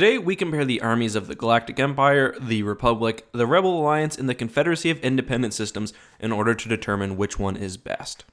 Today we compare the armies of the Galactic Empire, the Republic, the Rebel Alliance, and the Confederacy of Independent Systems in order to determine which one is best.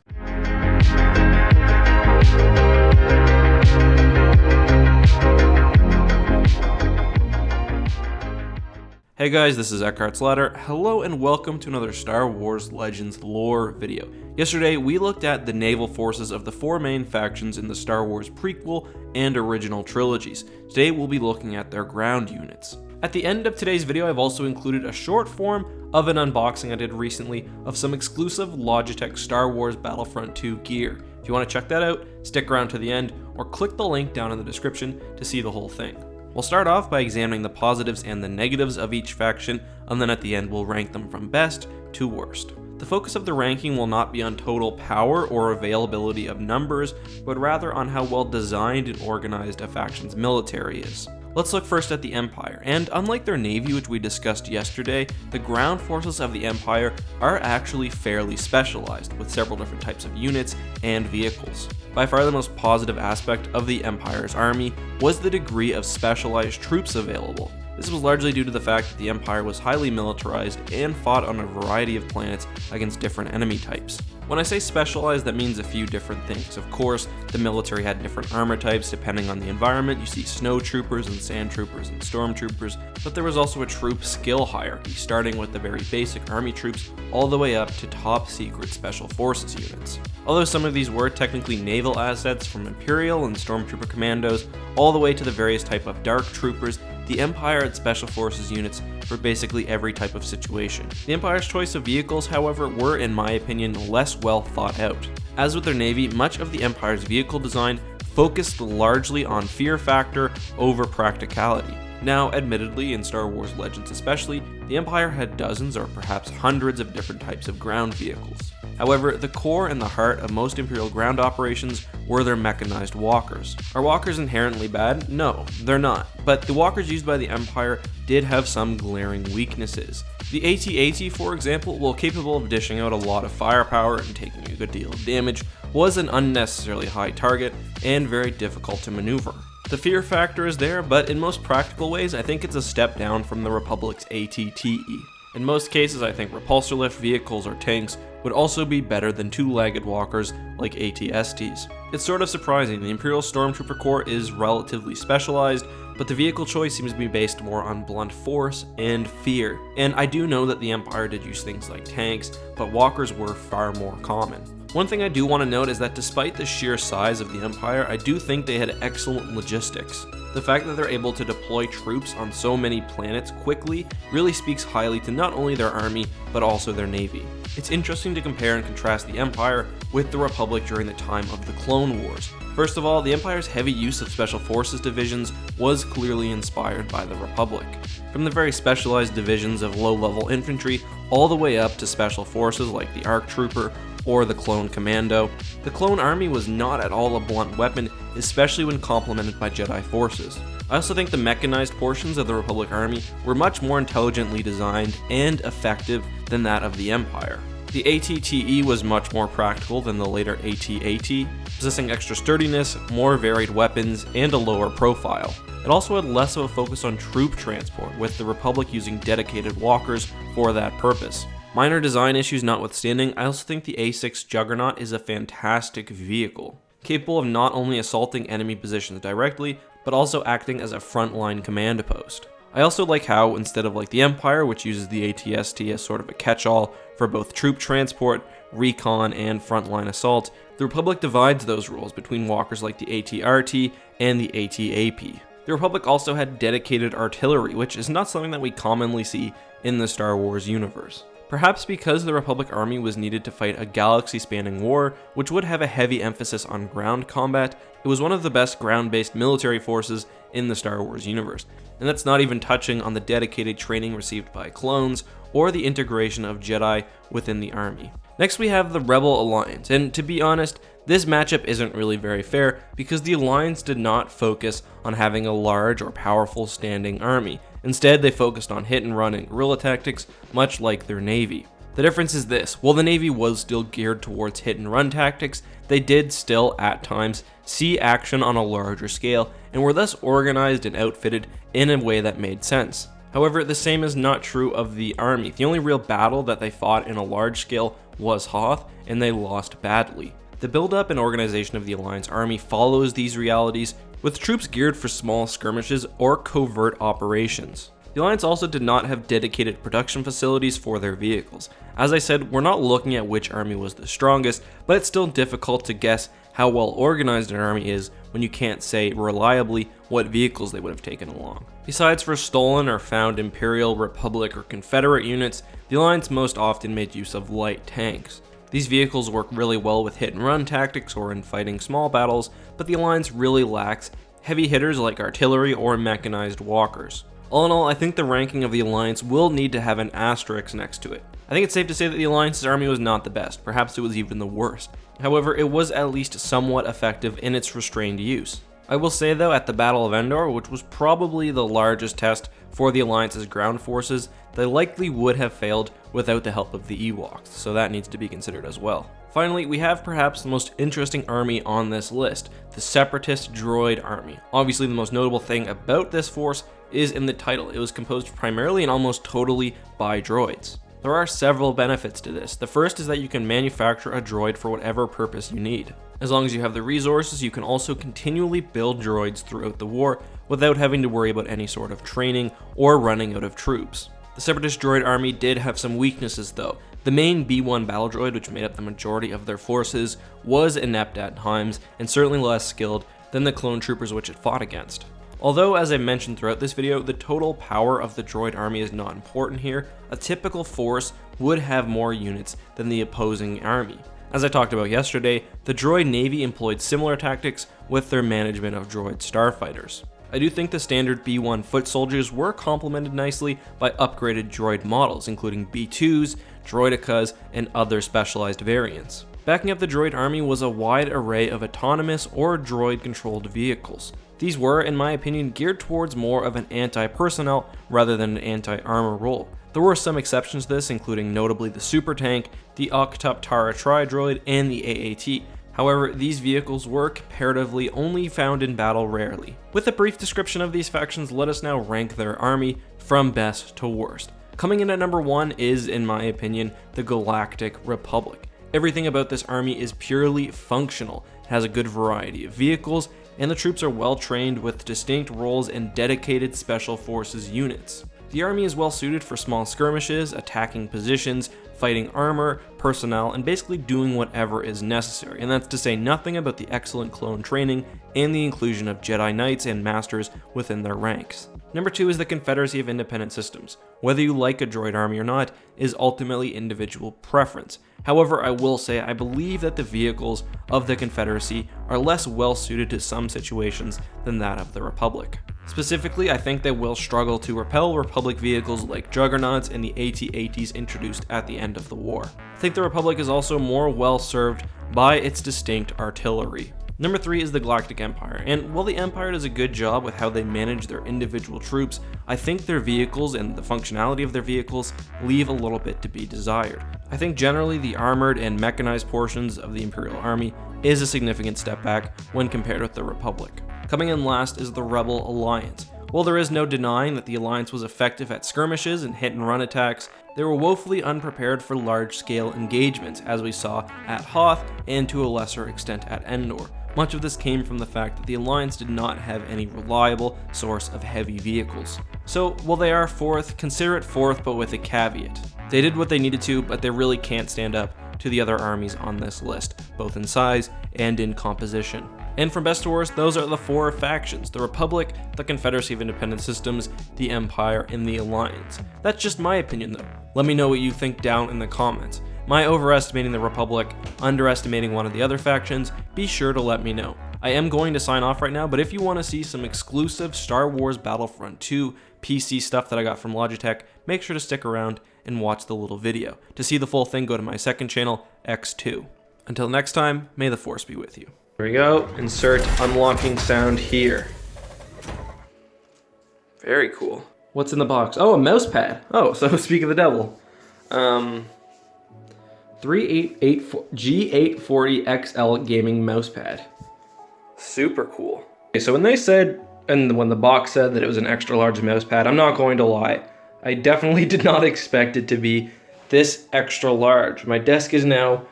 Hey guys, this is EckhartsLadder. Hello and welcome to another Star Wars Legends lore video. Yesterday we looked at the naval forces of the four main factions in the Star Wars prequel and original trilogies. Today we'll be looking at their ground units. At the end of today's video I've also included a short form of an unboxing I did recently of some exclusive Logitech Star Wars Battlefront 2 gear. If you want to check that out, stick around to the end or click the link down in the description to see the whole thing. We'll start off by examining the positives and the negatives of each faction, and then at the end we'll rank them from best to worst. The focus of the ranking will not be on total power or availability of numbers, but rather on how well designed and organized a faction's military is. Let's look first at the Empire, and unlike their navy which we discussed yesterday, the ground forces of the Empire are actually fairly specialized, with several different types of units and vehicles. By far the most positive aspect of the Empire's army was the degree of specialized troops available. This was largely due to the fact that the Empire was highly militarized and fought on a variety of planets against different enemy types. When I say specialized, that means a few different things. Of course, the military had different armor types depending on the environment. You see snow troopers and sand troopers and storm troopers, but there was also a troop skill hierarchy, starting with the very basic army troops all the way up to top secret special forces units. Although some of these were technically naval assets, from Imperial and Stormtrooper Commandos all the way to the various type of dark troopers, the Empire had special forces units for basically every type of situation. The Empire's choice of vehicles, however, were in my opinion less well thought out. As with their navy, much of the Empire's vehicle design focused largely on fear factor over practicality. Now, admittedly, in Star Wars Legends especially, the Empire had dozens or perhaps hundreds of different types of ground vehicles. However, the core and the heart of most Imperial ground operations were their mechanized walkers. Are walkers inherently bad? No, they're not. But the walkers used by the Empire did have some glaring weaknesses. The AT-AT, for example, while capable of dishing out a lot of firepower and taking a good deal of damage, was an unnecessarily high target and very difficult to maneuver. The fear factor is there, but in most practical ways, I think it's a step down from the Republic's AT-TE. In most cases, I think repulsor lift vehicles or tanks would also be better than two-legged walkers like AT-STs. It's sort of surprising, the Imperial Stormtrooper Corps is relatively specialized, but the vehicle choice seems to be based more on blunt force and fear. And I do know that the Empire did use things like tanks, but walkers were far more common. One thing I do want to note is that despite the sheer size of the Empire, I do think they had excellent logistics. The fact that they're able to deploy troops on so many planets quickly really speaks highly to not only their army, but also their navy. It's interesting to compare and contrast the Empire with the Republic during the time of the Clone Wars. First of all, the Empire's heavy use of special forces divisions was clearly inspired by the Republic. From the very specialized divisions of low-level infantry all the way up to special forces like the ARC Trooper or the Clone Commando, the Clone Army was not at all a blunt weapon, especially when complemented by Jedi forces. I also think the mechanized portions of the Republic Army were much more intelligently designed and effective than that of the Empire. The AT-TE was much more practical than the later AT-AT, possessing extra sturdiness, more varied weapons, and a lower profile. It also had less of a focus on troop transport, with the Republic using dedicated walkers for that purpose. Minor design issues notwithstanding, I also think the A6 Juggernaut is a fantastic vehicle, capable of not only assaulting enemy positions directly, but also acting as a frontline command post. I also like how, instead of like the Empire, which uses the AT-ST as sort of a catch-all for both troop transport, recon, and frontline assault, the Republic divides those roles between walkers like the AT-RT and the AT-AP. The Republic also had dedicated artillery, which is not something that we commonly see in the Star Wars universe. Perhaps because the Republic Army was needed to fight a galaxy-spanning war, which would have a heavy emphasis on ground combat, it was one of the best ground-based military forces in the Star Wars universe. And that's not even touching on the dedicated training received by clones, or the integration of Jedi within the army. Next we have the Rebel Alliance, and to be honest, this matchup isn't really very fair because the Alliance did not focus on having a large or powerful standing army. Instead, they focused on hit and run and guerrilla tactics, much like their navy. The difference is this: while the navy was still geared towards hit and run tactics, they did still, at times, see action on a larger scale and were thus organized and outfitted in a way that made sense. However, the same is not true of the army. The only real battle that they fought in a large scale was Hoth, and they lost badly. The build-up and organization of the Alliance army follows these realities, with troops geared for small skirmishes or covert operations. The Alliance also did not have dedicated production facilities for their vehicles. As I said, we're not looking at which army was the strongest, but it's still difficult to guess how well organized an army is when you can't say reliably what vehicles they would have taken along. Besides for stolen or found Imperial, Republic, or Confederate units, the Alliance most often made use of light tanks. These vehicles work really well with hit and run tactics or in fighting small battles, but the Alliance really lacks heavy hitters like artillery or mechanized walkers. All in all, I think the ranking of the Alliance will need to have an asterisk next to it. I think it's safe to say that the Alliance's army was not the best, perhaps it was even the worst. However, it was at least somewhat effective in its restrained use. I will say though, at the Battle of Endor, which was probably the largest test for the Alliance's ground forces, they likely would have failed without the help of the Ewoks, so that needs to be considered as well. Finally, we have perhaps the most interesting army on this list, the separatist droid army. Obviously, the most notable thing about this force is in the title. It was composed primarily and almost totally by droids. There are several benefits to this. The first is that you can manufacture a droid for whatever purpose you need. As long as you have the resources, you can also continually build droids throughout the war without having to worry about any sort of training or running out of troops. The separatist droid army did have some weaknesses though. The main B1 battle droid, which made up the majority of their forces, was inept at times and certainly less skilled than the clone troopers which it fought against. Although, as I mentioned throughout this video, the total power of the droid army is not important here, a typical force would have more units than the opposing army. As I talked about yesterday, the droid navy employed similar tactics with their management of droid starfighters. I do think the standard B1 foot soldiers were complemented nicely by upgraded droid models, including B2s, droidicas, and other specialized variants. Backing up the droid army was a wide array of autonomous or droid-controlled vehicles. These were, in my opinion, geared towards more of an anti-personnel rather than an anti-armor role. There were some exceptions to this, including notably the Super Tank, the Octup Tara Tri-Droid, and the AAT. However, these vehicles were comparatively only found in battle rarely. With a brief description of these factions, let us now rank their army from best to worst. Coming in at number 1 is, in my opinion, the Galactic Republic. Everything about this army is purely functional. It has a good variety of vehicles, and the troops are well trained with distinct roles and dedicated special forces units. The army is well suited for small skirmishes, attacking positions, fighting armor, personnel, and basically doing whatever is necessary, and that's to say nothing about the excellent clone training and the inclusion of Jedi Knights and Masters within their ranks. Number 2 is the Confederacy of Independent Systems. Whether you like a droid army or not is ultimately individual preference. However, I will say I believe that the vehicles of the Confederacy are less well suited to some situations than that of the Republic. Specifically, I think they will struggle to repel Republic vehicles like Juggernauts and the AT-ATs introduced at the end of the war. I think the Republic is also more well served by its distinct artillery. Number 3 is the Galactic Empire, and while the Empire does a good job with how they manage their individual troops, I think their vehicles and the functionality of their vehicles leave a little bit to be desired. I think generally the armored and mechanized portions of the Imperial Army is a significant step back when compared with the Republic. Coming in last is the Rebel Alliance. While there is no denying that the Alliance was effective at skirmishes and hit-and-run attacks, they were woefully unprepared for large-scale engagements, as we saw at Hoth and to a lesser extent at Endor. Much of this came from the fact that the Alliance did not have any reliable source of heavy vehicles. So, while they are fourth, consider it fourth but with a caveat. They did what they needed to, but they really can't stand up to the other armies on this list, both in size and in composition. And from best to worst, those are the 4 factions: the Republic, the Confederacy of Independent Systems, the Empire, and the Alliance. That's just my opinion though. Let me know what you think down in the comments. Am I overestimating the Republic, underestimating one of the other factions? Be sure to let me know. I am going to sign off right now, but if you want to see some exclusive Star Wars Battlefront 2 PC stuff that I got from Logitech, make sure to stick around and watch the little video. To see the full thing, go to my second channel, X2. Until next time, may the Force be with you. Here we go. Insert unlocking sound here. Very cool. What's in the box? Oh, a mouse pad. Oh, so speak of the devil. 3884 G840XL gaming mouse pad. Super cool. Okay, so when they said, and when the box said that it was an extra large mouse pad, I'm not going to lie. I definitely did not expect it to be this extra large. My desk is now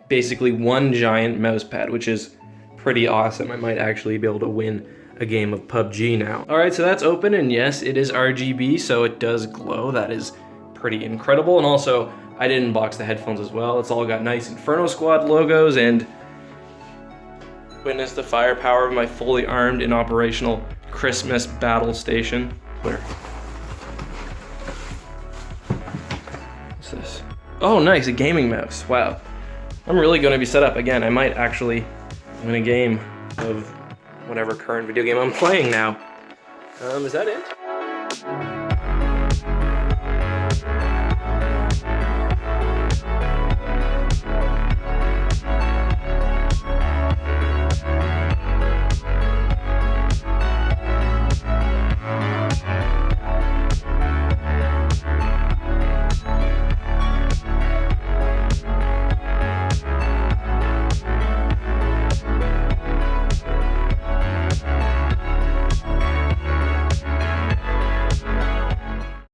basically one giant mouse pad, which is pretty awesome. I might actually be able to win a game of PUBG now. All right, so that's open, and yes, it is RGB, so it does glow. That is pretty incredible. And also, I did unbox the headphones as well. It's all got nice Inferno Squad logos, and witness the firepower of my fully armed and operational Christmas battle station. Where? What's this? Oh, nice, a gaming mouse. Wow. I'm really gonna be set up again. I might actually win a game of whatever current video game I'm playing now. Is that it?